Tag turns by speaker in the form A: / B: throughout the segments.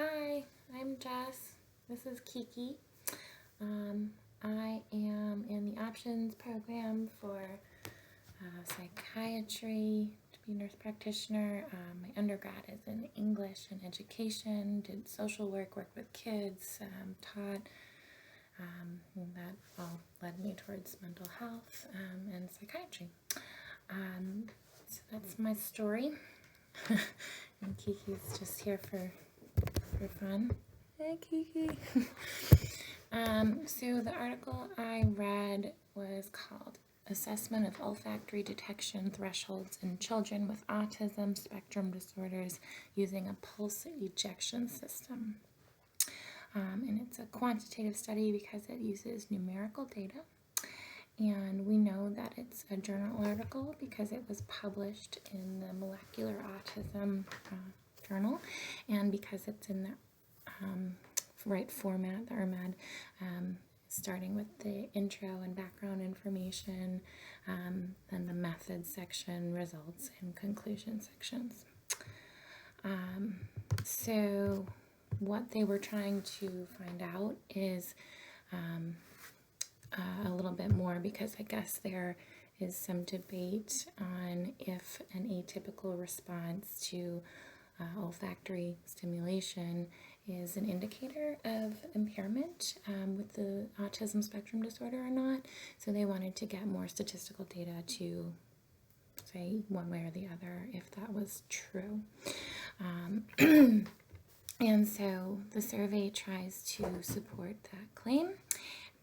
A: Hi, I'm Jess. This is Kiki. I am in the options program for psychiatry to be a nurse practitioner. My undergrad is in English and education, did social work, worked with kids, taught. And that all led me towards mental health and psychiatry. So that's my story. And Kiki's just here for fun. Hey, Kiki. So the article I read was called Assessment of Olfactory Detection Thresholds in Children with Autism Spectrum Disorders Using a Pulse Ejection System. And it's a quantitative study because it uses numerical data. And we know that it's a journal article because it was published in the Molecular Autism Journal, and because it's in the right format, the RMAD, starting with the intro and background information, then the methods section, results, and conclusion sections. So what they were trying to find out is a little bit more, because I guess there is some debate on if an atypical response to olfactory stimulation is an indicator of impairment with the autism spectrum disorder or not. So they wanted to get more statistical data to say one way or the other if that was true. And so the survey tries to support that claim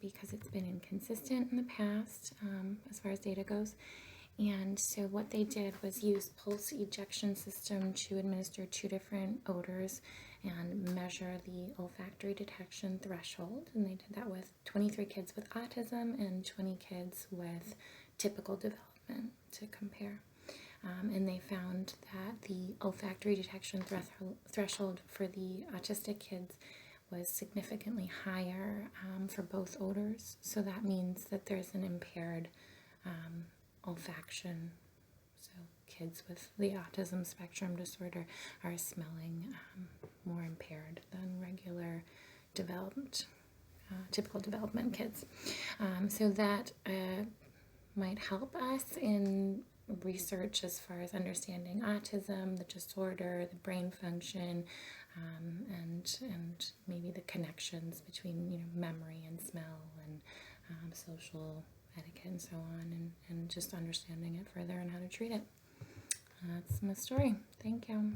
A: because it's been inconsistent in the past as far as data goes. And so what they did was use pulse ejection system to administer 2 different odors and measure the olfactory detection threshold. And they did that with 23 kids with autism and 20 kids with typical development to compare. And they found that the olfactory detection threshold for the autistic kids was significantly higher for both odors. So that means that there's an impaired olfaction. So kids with the autism spectrum disorder are smelling more impaired than regular typical development kids. So that might help us in research as far as understanding autism, the disorder, the brain function, and maybe the connections between memory and smell and social etiquette and so on, and just understanding it further and how to treat it. That's my story. Thank you.